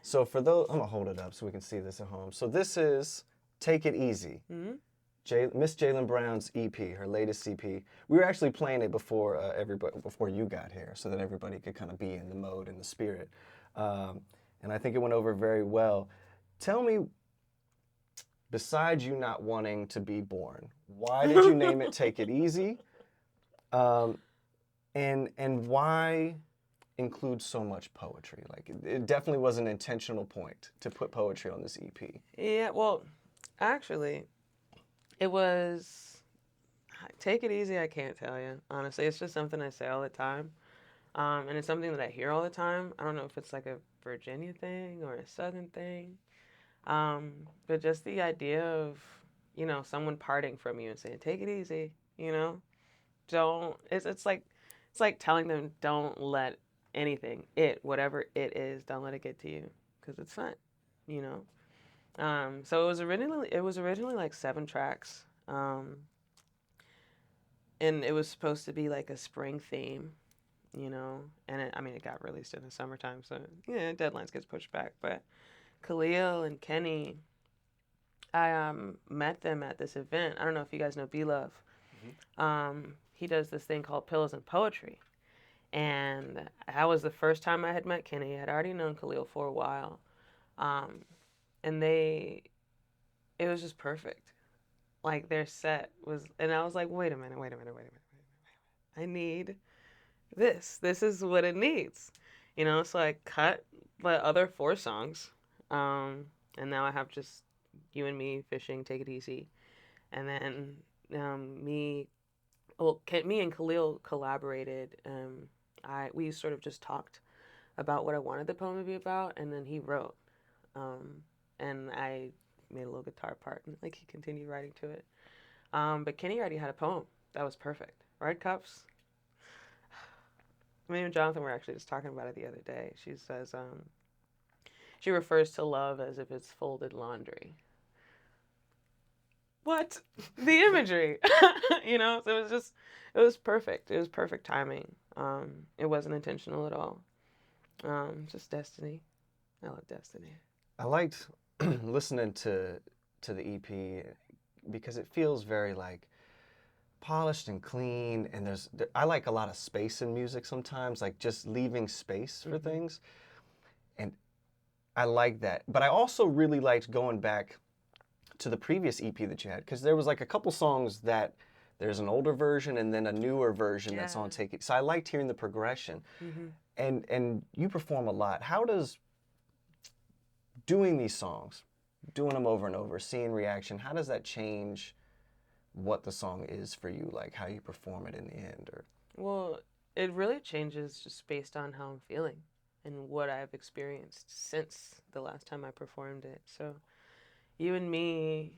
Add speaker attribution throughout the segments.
Speaker 1: So for those, I'm gonna hold it up so we can see this at home. So this is Take It Easy. Miss Jaylin Brown's EP, her latest EP. We were actually playing it before before you got here, so that everybody could kind of be in the mode and the spirit. And I think it went over very well. Tell me, besides you not wanting to be born, why did you name it Take It Easy? And why include so much poetry? Like it definitely was an intentional point to put poetry on this EP.
Speaker 2: Yeah, well, actually, it was Take It Easy. I can't tell you honestly. It's just something I say all the time, and it's something that I hear all the time. I don't know if it's like a Virginia thing or a Southern thing, but just the idea of someone parting from you and saying take it easy. Don't. It's like telling them don't let anything, whatever it is, don't let it get to you because it's fun, So it was originally like 7 tracks, and it was supposed to be like a spring theme, and it got released in the summertime, so deadlines gets pushed back. But Khalil and Kenny, I met them at this event. I don't know if you guys know B-Love. He does this thing called Pillows and Poetry. And that was the first time I had met Kenny. I'd already known Khalil for a while. And it was just perfect. Like their set was, and I was like, wait a minute. I need this. This is what it needs. So I cut the other 4 songs. And now I have just You and Me, Fishing, Take It Easy. And then me and Khalil collaborated. We sort of just talked about what I wanted the poem to be about, and then he wrote. And I made a little guitar part, and like he continued writing to it. But Kenny already had a poem that was perfect. Right, Cups? Me and Jonathan were actually just talking about it the other day. She says, she refers to love as if it's folded laundry. What? The imagery. So it was perfect. It was perfect timing. It wasn't intentional at all. Just destiny. I love destiny.
Speaker 1: I liked listening to the EP because it feels very like polished and clean, and I like a lot of space in music sometimes, like just leaving space for things. And I like that. But I also really liked going back to the previous EP that you had, because there was like a couple songs that there's an older version and then a newer version that's on Take It. So I liked hearing the progression. And you perform a lot. How does doing these songs, doing them over and over, seeing reaction, how does that change what the song is for you, like how you perform it in the end?
Speaker 2: Well, it really changes just based on how I'm feeling and what I've experienced since the last time I performed it. So You and Me,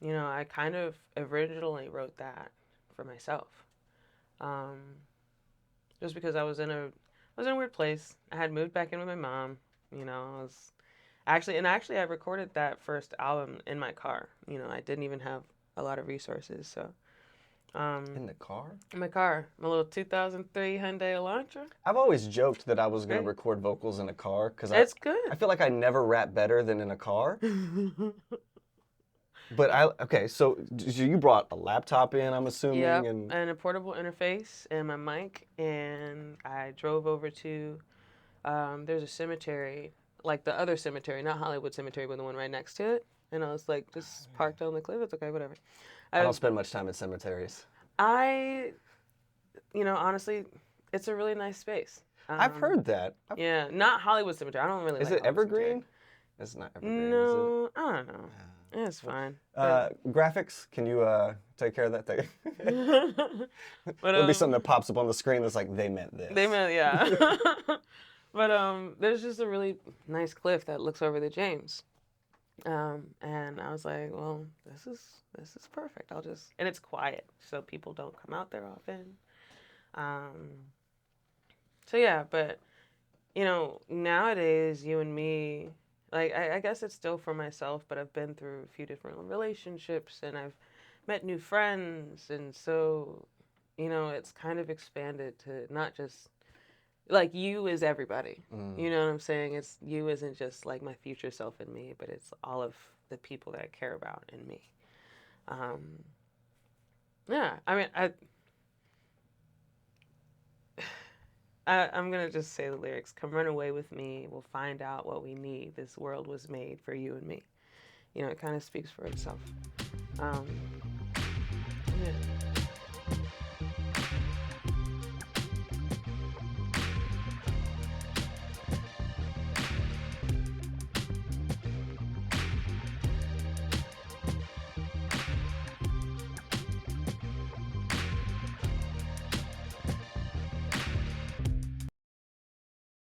Speaker 2: I kind of originally wrote that for myself. Just because I was in a weird place. I had moved back in with my mom. I was actually I recorded that first album in my car. I didn't even have a lot of resources, so.
Speaker 1: In the car?
Speaker 2: In my car, my little 2003 Hyundai Elantra.
Speaker 1: I've always joked that I was going to record vocals in a car because
Speaker 2: it's good.
Speaker 1: I feel like I never rap better than in a car. But so you brought a laptop in, I'm assuming?
Speaker 2: Yeah, and a portable interface and my mic, and I drove over to, there's a cemetery, like the other cemetery, not Hollywood Cemetery, but the one right next to it. And I was like, just parked on the cliff, it's okay, whatever.
Speaker 1: I don't spend much time in cemeteries.
Speaker 2: Honestly, it's a really nice space.
Speaker 1: I've heard that.
Speaker 2: Yeah, not Hollywood Cemetery. I don't really like
Speaker 1: Is it
Speaker 2: Hollywood
Speaker 1: Evergreen?
Speaker 2: Cemetery.
Speaker 1: It's not Evergreen,
Speaker 2: No,
Speaker 1: is it?
Speaker 2: I don't know. It's fine.
Speaker 1: Graphics, can you take care of that thing? There'll be something that pops up on the screen that's like, they meant this.
Speaker 2: They meant, yeah. But there's just a really nice cliff that looks over the James. And I was like, well, this is perfect. And it's quiet, so people don't come out there often. So yeah, but nowadays, You and Me, like I guess it's still for myself, but I've been through a few different relationships and I've met new friends, and so it's kind of expanded to not just like you is everybody.
Speaker 1: Mm.
Speaker 2: You know what I'm saying? It's you isn't just like my future self and me, but it's all of the people that I care about in me. Yeah, I mean, I'm gonna just say the lyrics. Come run away with me. We'll find out what we need. This world was made for you and me. You know, it kind of speaks for itself.